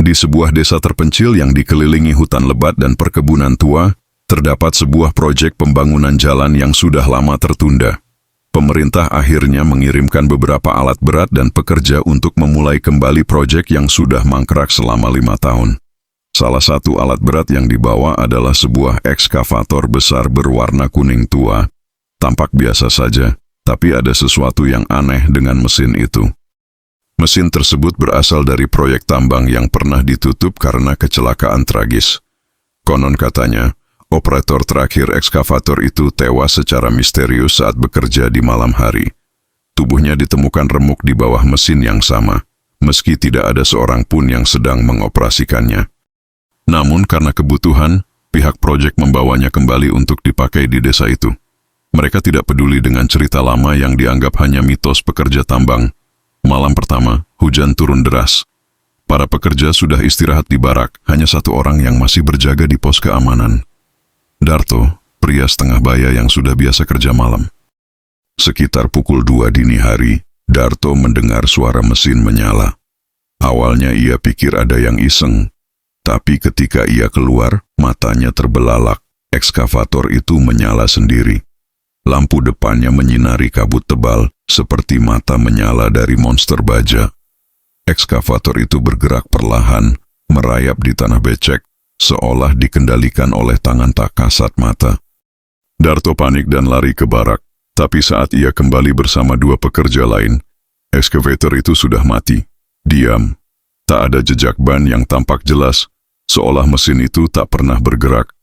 Di sebuah desa terpencil yang dikelilingi hutan lebat dan perkebunan tua, terdapat sebuah proyek pembangunan jalan yang sudah lama tertunda. Pemerintah akhirnya mengirimkan beberapa alat berat dan pekerja untuk memulai kembali proyek yang sudah mangkrak selama 5 tahun. Salah satu alat berat yang dibawa adalah sebuah ekskavator besar berwarna kuning tua. Tampak biasa saja, tapi ada sesuatu yang aneh dengan mesin itu. Mesin tersebut berasal dari proyek tambang yang pernah ditutup karena kecelakaan tragis. Konon katanya, operator terakhir ekskavator itu tewas secara misterius saat bekerja di malam hari. Tubuhnya ditemukan remuk di bawah mesin yang sama, meski tidak ada seorang pun yang sedang mengoperasikannya. Namun karena kebutuhan, pihak proyek membawanya kembali untuk dipakai di desa itu. Mereka tidak peduli dengan cerita lama yang dianggap hanya mitos pekerja tambang. Malam pertama, hujan turun deras. Para pekerja sudah istirahat di barak, hanya satu orang yang masih berjaga di pos keamanan. Darto, pria setengah baya yang sudah biasa kerja malam. Sekitar pukul 2 dini hari, Darto mendengar suara mesin menyala. Awalnya ia pikir ada yang iseng, tapi ketika ia keluar, matanya terbelalak. Ekskavator itu menyala sendiri. Lampu depannya menyinari kabut tebal, seperti mata menyala dari monster baja. Ekskavator itu bergerak perlahan, merayap di tanah becek, seolah dikendalikan oleh tangan tak kasat mata. Darto panik dan lari ke barak, tapi saat ia kembali bersama 2 pekerja lain, ekskavator itu sudah mati. Diam. Tak ada jejak ban yang tampak jelas, seolah mesin itu tak pernah bergerak.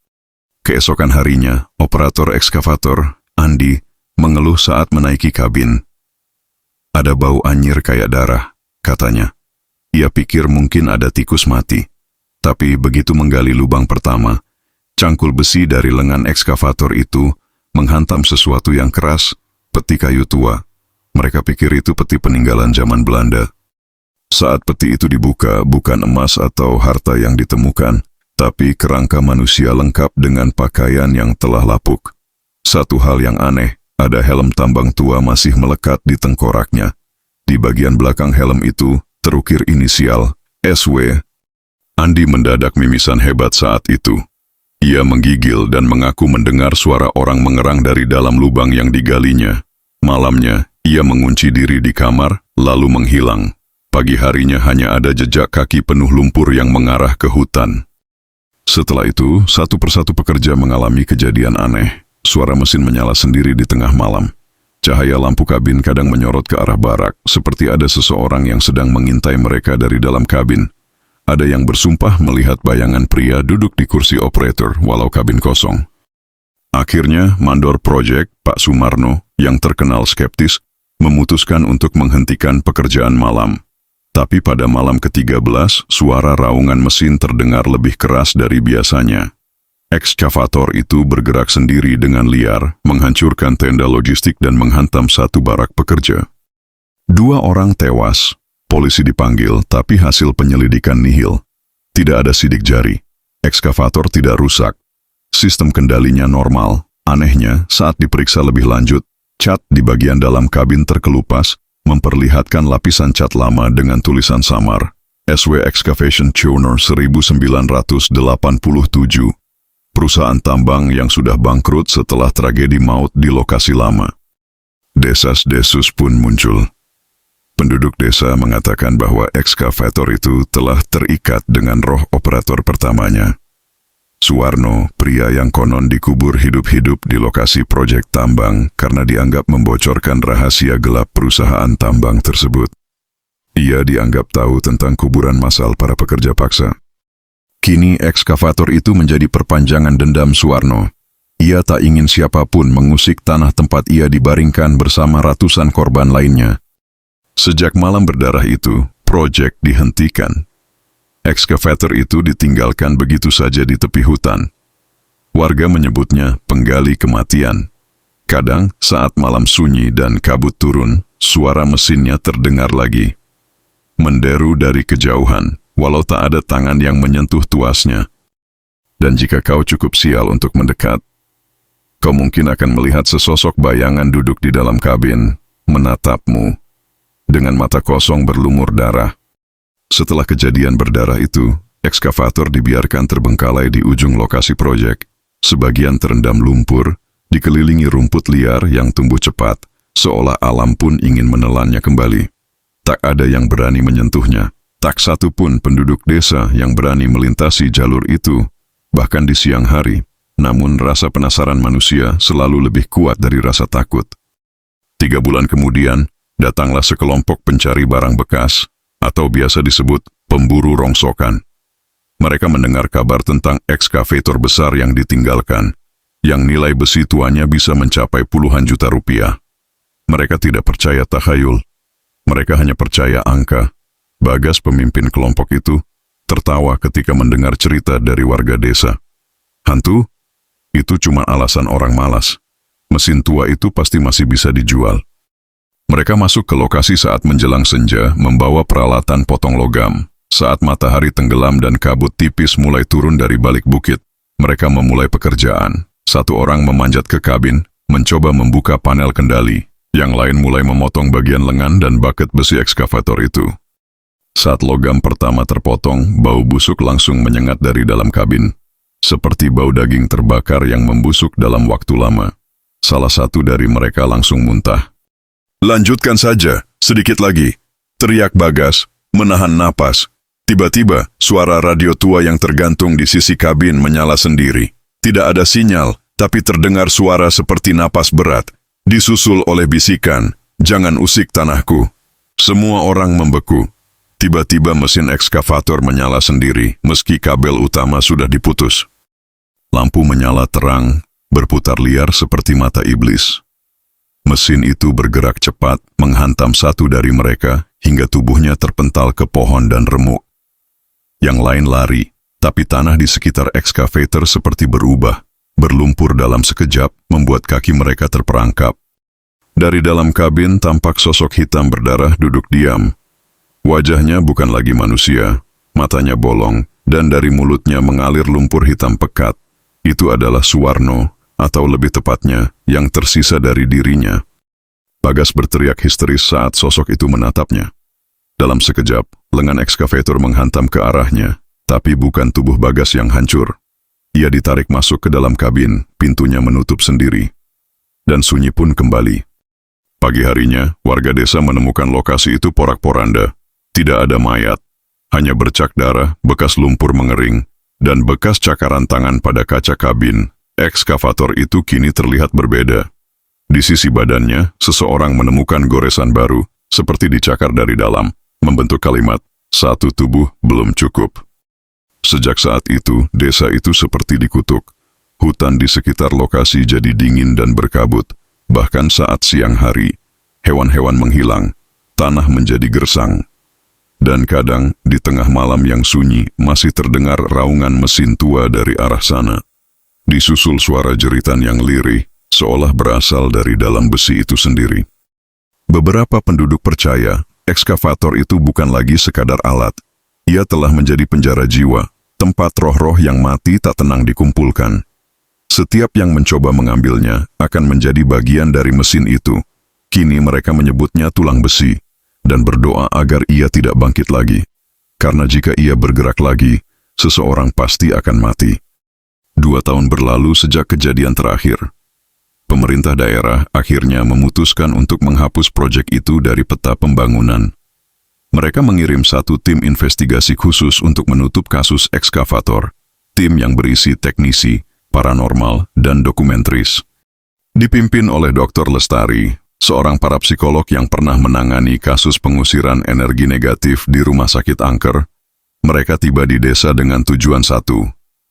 Keesokan harinya, operator ekskavator, Andi, mengeluh saat menaiki kabin. Ada bau anyir kayak darah, katanya. Ia pikir mungkin ada tikus mati. Tapi begitu menggali lubang pertama, cangkul besi dari lengan ekskavator itu menghantam sesuatu yang keras, peti kayu tua. Mereka pikir itu peti peninggalan zaman Belanda. Saat peti itu dibuka, bukan emas atau harta yang ditemukan, tapi kerangka manusia lengkap dengan pakaian yang telah lapuk. Satu hal yang aneh, ada helm tambang tua masih melekat di tengkoraknya. Di bagian belakang helm itu terukir inisial SW. Andi mendadak mimisan hebat saat itu. Ia menggigil dan mengaku mendengar suara orang mengerang dari dalam lubang yang digalinya. Malamnya, ia mengunci diri di kamar, lalu menghilang. Pagi harinya hanya ada jejak kaki penuh lumpur yang mengarah ke hutan. Setelah itu, satu persatu pekerja mengalami kejadian aneh. Suara mesin menyala sendiri di tengah malam. Cahaya lampu kabin kadang menyorot ke arah barak, seperti ada seseorang yang sedang mengintai mereka dari dalam kabin. Ada yang bersumpah melihat bayangan pria duduk di kursi operator walau kabin kosong. Akhirnya, mandor proyek, Pak Sumarno, yang terkenal skeptis, memutuskan untuk menghentikan pekerjaan malam. Tapi pada malam ke-13, suara raungan mesin terdengar lebih keras dari biasanya. Ekskavator itu bergerak sendiri dengan liar, menghancurkan tenda logistik dan menghantam satu barak pekerja. 2 orang tewas, polisi dipanggil tapi hasil penyelidikan nihil. Tidak ada sidik jari, ekskavator tidak rusak, sistem kendalinya normal. Anehnya, saat diperiksa lebih lanjut, cat di bagian dalam kabin terkelupas, memperlihatkan lapisan cat lama dengan tulisan samar, SW Excavation Tuner 1987. Perusahaan tambang yang sudah bangkrut setelah tragedi maut di lokasi lama. Desas-desus pun muncul. Penduduk desa mengatakan bahwa ekskavator itu telah terikat dengan roh operator pertamanya. Suwarno, pria yang konon dikubur hidup-hidup di lokasi proyek tambang karena dianggap membocorkan rahasia gelap perusahaan tambang tersebut. Ia dianggap tahu tentang kuburan massal para pekerja paksa. Kini ekskavator itu menjadi perpanjangan dendam Suwarno. Ia tak ingin siapapun mengusik tanah tempat ia dibaringkan bersama ratusan korban lainnya. Sejak malam berdarah itu, proyek dihentikan. Ekskavator itu ditinggalkan begitu saja di tepi hutan. Warga menyebutnya penggali kematian. Kadang saat malam sunyi dan kabut turun, suara mesinnya terdengar lagi. Menderu dari kejauhan, walau tak ada tangan yang menyentuh tuasnya. Dan jika kau cukup sial untuk mendekat, kau mungkin akan melihat sesosok bayangan duduk di dalam kabin, menatapmu, dengan mata kosong berlumur darah. Setelah kejadian berdarah itu, ekskavator dibiarkan terbengkalai di ujung lokasi proyek. Sebagian terendam lumpur, dikelilingi rumput liar yang tumbuh cepat, seolah alam pun ingin menelannya kembali. Tak ada yang berani menyentuhnya. Tak satu pun penduduk desa yang berani melintasi jalur itu, bahkan di siang hari. Namun rasa penasaran manusia selalu lebih kuat dari rasa takut. 3 bulan kemudian, datanglah sekelompok pencari barang bekas, atau biasa disebut pemburu rongsokan. Mereka mendengar kabar tentang ekskavator besar yang ditinggalkan, yang nilai besi tuanya bisa mencapai puluhan juta rupiah. Mereka tidak percaya takhayul. Mereka hanya percaya angka. Bagas, pemimpin kelompok itu, tertawa ketika mendengar cerita dari warga desa. Hantu? Itu cuma alasan orang malas. Mesin tua itu pasti masih bisa dijual. Mereka masuk ke lokasi saat menjelang senja, membawa peralatan potong logam. Saat matahari tenggelam dan kabut tipis mulai turun dari balik bukit, mereka memulai pekerjaan. Satu orang memanjat ke kabin, mencoba membuka panel kendali. Yang lain mulai memotong bagian lengan dan bucket besi ekskavator itu. Saat logam pertama terpotong, bau busuk langsung menyengat dari dalam kabin. Seperti bau daging terbakar yang membusuk dalam waktu lama. Salah satu dari mereka langsung muntah. "Lanjutkan saja, sedikit lagi," teriak Bagas, menahan napas. Tiba-tiba, suara radio tua yang tergantung di sisi kabin menyala sendiri. Tidak ada sinyal, tapi terdengar suara seperti napas berat, disusul oleh bisikan, "Jangan usik tanahku." Semua orang membeku. Tiba-tiba mesin ekskavator menyala sendiri, meski kabel utama sudah diputus. Lampu menyala terang, berputar liar seperti mata iblis. Mesin itu bergerak cepat, menghantam satu dari mereka, hingga tubuhnya terpental ke pohon dan remuk. Yang lain lari, tapi tanah di sekitar ekskavator seperti berubah. Berlumpur dalam sekejap, membuat kaki mereka terperangkap. Dari dalam kabin tampak sosok hitam berdarah duduk diam. Wajahnya bukan lagi manusia, matanya bolong, dan dari mulutnya mengalir lumpur hitam pekat. Itu adalah Suwarno, atau lebih tepatnya, yang tersisa dari dirinya. Bagas berteriak histeris saat sosok itu menatapnya. Dalam sekejap, lengan ekskavator menghantam ke arahnya, tapi bukan tubuh Bagas yang hancur. Ia ditarik masuk ke dalam kabin, pintunya menutup sendiri. Dan sunyi pun kembali. Pagi harinya, warga desa menemukan lokasi itu porak-poranda. Tidak ada mayat, hanya bercak darah, bekas lumpur mengering, dan bekas cakaran tangan pada kaca kabin. Ekskavator itu kini terlihat berbeda. Di sisi badannya, seseorang menemukan goresan baru, seperti dicakar dari dalam, membentuk kalimat, "Satu tubuh belum cukup." Sejak saat itu, desa itu seperti dikutuk. Hutan di sekitar lokasi jadi dingin dan berkabut. Bahkan saat siang hari, hewan-hewan menghilang, tanah menjadi gersang. Dan kadang, di tengah malam yang sunyi, masih terdengar raungan mesin tua dari arah sana. Disusul suara jeritan yang lirih, seolah berasal dari dalam besi itu sendiri. Beberapa penduduk percaya, ekskavator itu bukan lagi sekadar alat. Ia telah menjadi penjara jiwa, tempat roh-roh yang mati tak tenang dikumpulkan. Setiap yang mencoba mengambilnya akan menjadi bagian dari mesin itu. Kini mereka menyebutnya tulang besi, dan berdoa agar ia tidak bangkit lagi. Karena jika ia bergerak lagi, seseorang pasti akan mati. 2 tahun berlalu sejak kejadian terakhir. Pemerintah daerah akhirnya memutuskan untuk menghapus proyek itu dari peta pembangunan. Mereka mengirim satu tim investigasi khusus untuk menutup kasus ekskavator. Tim yang berisi teknisi, paranormal, dan dokumentaris. Dipimpin oleh Dr. Lestari, seorang parapsikolog yang pernah menangani kasus pengusiran energi negatif di rumah sakit Angker. Mereka tiba di desa dengan tujuan satu,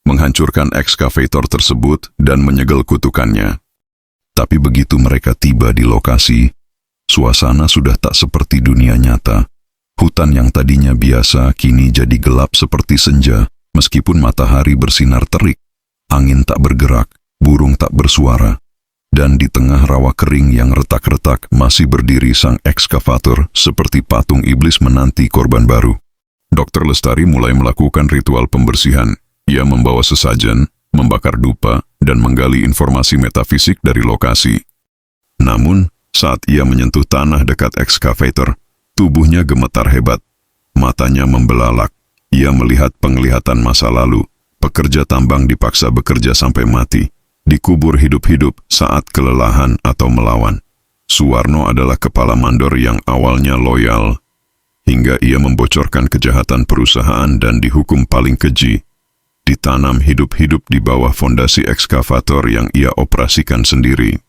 menghancurkan ekskavator tersebut dan menyegel kutukannya. Tapi begitu mereka tiba di lokasi, suasana sudah tak seperti dunia nyata. Hutan yang tadinya biasa kini jadi gelap seperti senja, meskipun matahari bersinar terik. Angin tak bergerak, burung tak bersuara. Dan di tengah rawa kering yang retak-retak masih berdiri sang ekskavator seperti patung iblis menanti korban baru. Dr. Lestari mulai melakukan ritual pembersihan. Ia membawa sesajen, membakar dupa, dan menggali informasi metafisik dari lokasi. Namun, saat ia menyentuh tanah dekat ekskavator, tubuhnya gemetar hebat. Matanya membelalak. Ia melihat penglihatan masa lalu. Pekerja tambang dipaksa bekerja sampai mati, dikubur hidup-hidup saat kelelahan atau melawan. Suwarno adalah kepala mandor yang awalnya loyal, hingga ia membocorkan kejahatan perusahaan dan dihukum paling keji. Ditanam hidup-hidup di bawah fondasi ekskavator yang ia operasikan sendiri.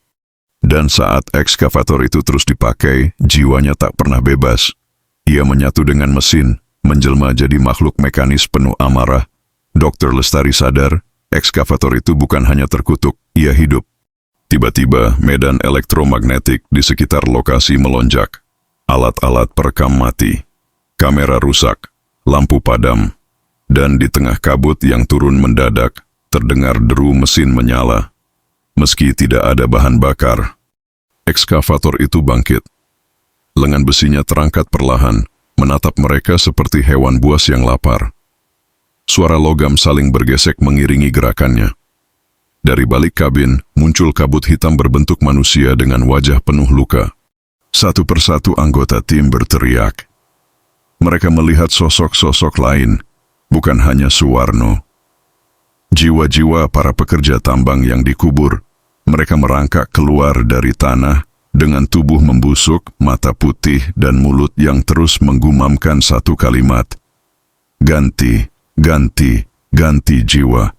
Dan saat ekskavator itu terus dipakai, jiwanya tak pernah bebas. Ia menyatu dengan mesin, menjelma jadi makhluk mekanis penuh amarah. Dr. Lestari sadar, ekskavator itu bukan hanya terkutuk, ia hidup. Tiba-tiba, medan elektromagnetik di sekitar lokasi melonjak. Alat-alat perekam mati. Kamera rusak, lampu padam. Dan di tengah kabut yang turun mendadak, terdengar deru mesin menyala. Meski tidak ada bahan bakar, ekskavator itu bangkit. Lengan besinya terangkat perlahan, menatap mereka seperti hewan buas yang lapar. Suara logam saling bergesek mengiringi gerakannya. Dari balik kabin, muncul kabut hitam berbentuk manusia dengan wajah penuh luka. Satu persatu anggota tim berteriak. Mereka melihat sosok-sosok lain, bukan hanya Suwarno. Jiwa-jiwa para pekerja tambang yang dikubur. Mereka merangkak keluar dari tanah dengan tubuh membusuk, mata putih, dan mulut yang terus menggumamkan satu kalimat. Ganti, ganti, ganti jiwa.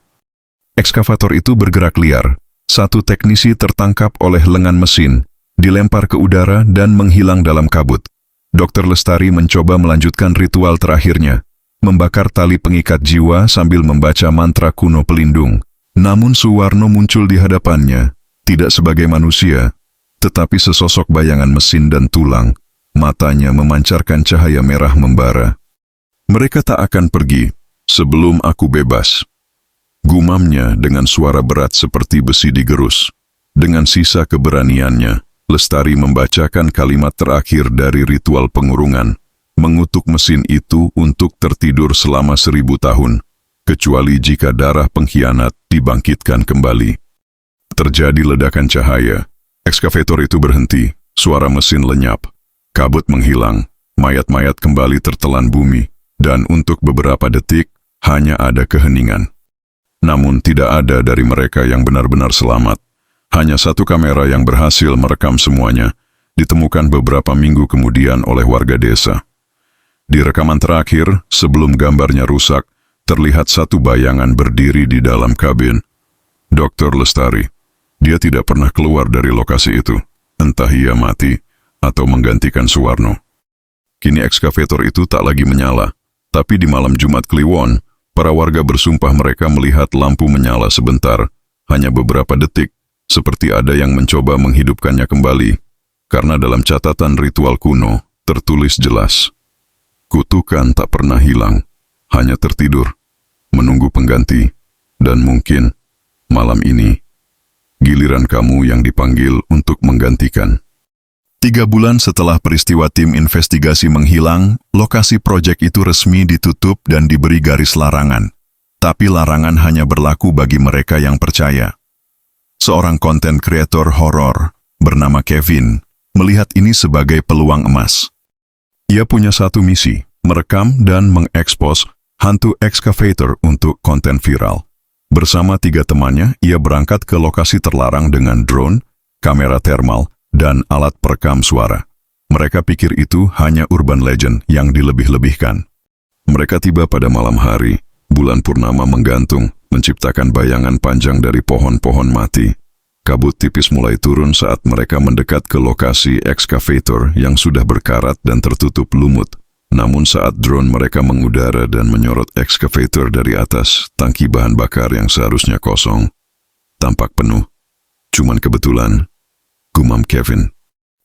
Ekskavator itu bergerak liar. Satu teknisi tertangkap oleh lengan mesin, dilempar ke udara dan menghilang dalam kabut. Dr. Lestari mencoba melanjutkan ritual terakhirnya, membakar tali pengikat jiwa sambil membaca mantra kuno pelindung. Namun Suwarno muncul di hadapannya, tidak sebagai manusia, tetapi sesosok bayangan mesin dan tulang. Matanya memancarkan cahaya merah membara. Mereka tak akan pergi sebelum aku bebas. Gumamnya dengan suara berat seperti besi digerus. Dengan sisa keberaniannya, Lestari membacakan kalimat terakhir dari ritual pengurungan, mengutuk mesin itu untuk tertidur selama 1000 tahun, kecuali jika darah pengkhianat dibangkitkan kembali. Terjadi ledakan cahaya. Ekskavator itu berhenti, suara mesin lenyap, kabut menghilang, mayat-mayat kembali tertelan bumi, dan untuk beberapa detik, hanya ada keheningan. Namun tidak ada dari mereka yang benar-benar selamat. Hanya satu kamera yang berhasil merekam semuanya, ditemukan beberapa minggu kemudian oleh warga desa. Di rekaman terakhir, sebelum gambarnya rusak, terlihat satu bayangan berdiri di dalam kabin. Dr. Lestari. Dia tidak pernah keluar dari lokasi itu, entah ia mati atau menggantikan Suwarno. Kini ekskavator itu tak lagi menyala, tapi di malam Jumat Kliwon, para warga bersumpah mereka melihat lampu menyala sebentar, hanya beberapa detik, seperti ada yang mencoba menghidupkannya kembali, karena dalam catatan ritual kuno tertulis jelas. Kutukan tak pernah hilang, hanya tertidur, menunggu pengganti, dan mungkin malam ini giliran kamu yang dipanggil untuk menggantikan. 3 bulan setelah peristiwa tim investigasi menghilang, lokasi proyek itu resmi ditutup dan diberi garis larangan. Tapi larangan hanya berlaku bagi mereka yang percaya. Seorang konten kreator horor bernama Kevin melihat ini sebagai peluang emas. Ia punya satu misi, merekam dan mengekspos hantu ekskavator untuk konten viral. Bersama 3 temannya, ia berangkat ke lokasi terlarang dengan drone, kamera thermal, dan alat perekam suara. Mereka pikir itu hanya urban legend yang dilebih-lebihkan. Mereka tiba pada malam hari, bulan purnama menggantung, menciptakan bayangan panjang dari pohon-pohon mati. Kabut tipis mulai turun saat mereka mendekat ke lokasi ekskavator yang sudah berkarat dan tertutup lumut. Namun saat drone mereka mengudara dan menyorot ekskavator dari atas, tangki bahan bakar yang seharusnya kosong tampak penuh. Cuman kebetulan, gumam Kevin.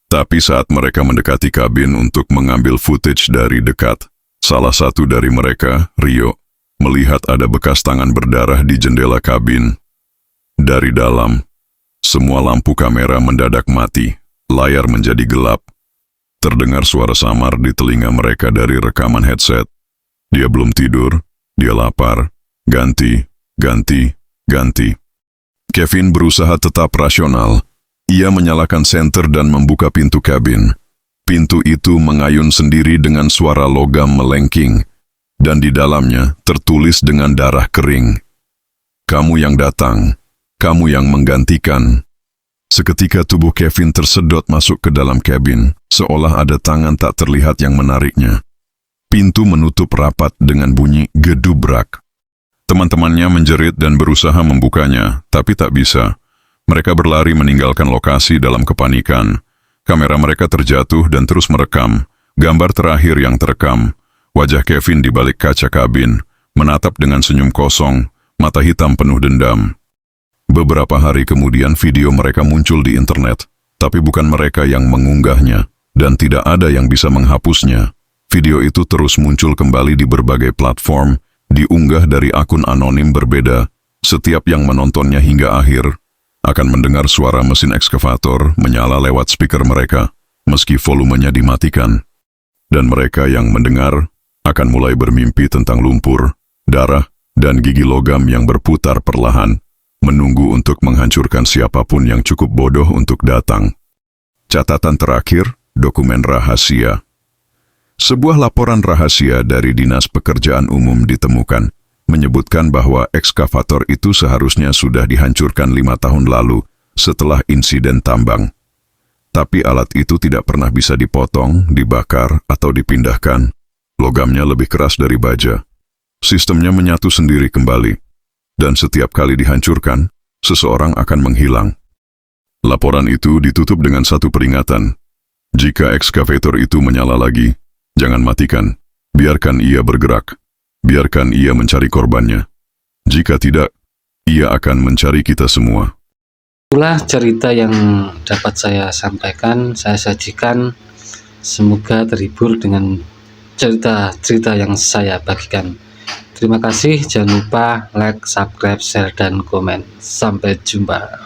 Tapi saat mereka mendekati kabin untuk mengambil footage dari dekat, salah satu dari mereka, Rio, melihat ada bekas tangan berdarah di jendela kabin. Dari dalam, semua lampu kamera mendadak mati, layar menjadi gelap. Terdengar suara samar di telinga mereka dari rekaman headset. Dia belum tidur, dia lapar, ganti, ganti, ganti. Kevin berusaha tetap rasional. Ia menyalakan senter dan membuka pintu kabin. Pintu itu mengayun sendiri dengan suara logam melengking, dan di dalamnya tertulis dengan darah kering. Kamu yang datang, kamu yang menggantikan. Seketika tubuh Kevin tersedot masuk ke dalam kabin, seolah ada tangan tak terlihat yang menariknya. Pintu menutup rapat dengan bunyi gedubrak. Teman-temannya menjerit dan berusaha membukanya, tapi tak bisa. Mereka berlari meninggalkan lokasi dalam kepanikan. Kamera mereka terjatuh dan terus merekam. Gambar terakhir yang terekam, wajah Kevin di balik kaca kabin, menatap dengan senyum kosong, mata hitam penuh dendam. Beberapa hari kemudian video mereka muncul di internet, tapi bukan mereka yang mengunggahnya, dan tidak ada yang bisa menghapusnya. Video itu terus muncul kembali di berbagai platform, diunggah dari akun anonim berbeda. Setiap yang menontonnya hingga akhir akan mendengar suara mesin ekskavator menyala lewat speaker mereka, meski volumenya dimatikan. Dan mereka yang mendengar akan mulai bermimpi tentang lumpur, darah, dan gigi logam yang berputar perlahan, menunggu untuk menghancurkan siapapun yang cukup bodoh untuk datang. Catatan terakhir, dokumen rahasia. Sebuah laporan rahasia dari Dinas Pekerjaan Umum ditemukan, menyebutkan bahwa ekskavator itu seharusnya sudah dihancurkan 5 tahun lalu setelah insiden tambang. Tapi alat itu tidak pernah bisa dipotong, dibakar, atau dipindahkan. Logamnya lebih keras dari baja. Sistemnya menyatu sendiri kembali. Dan setiap kali dihancurkan, seseorang akan menghilang. Laporan itu ditutup dengan satu peringatan. Jika ekskavator itu menyala lagi, jangan matikan, biarkan ia bergerak. Biarkan ia mencari korbannya. Jika tidak, ia akan mencari kita semua. Itulah cerita yang dapat saya sampaikan, saya sajikan. Semoga terhibur dengan cerita-cerita yang saya bagikan. Terima kasih, jangan lupa like, subscribe, share, dan komen. Sampai jumpa.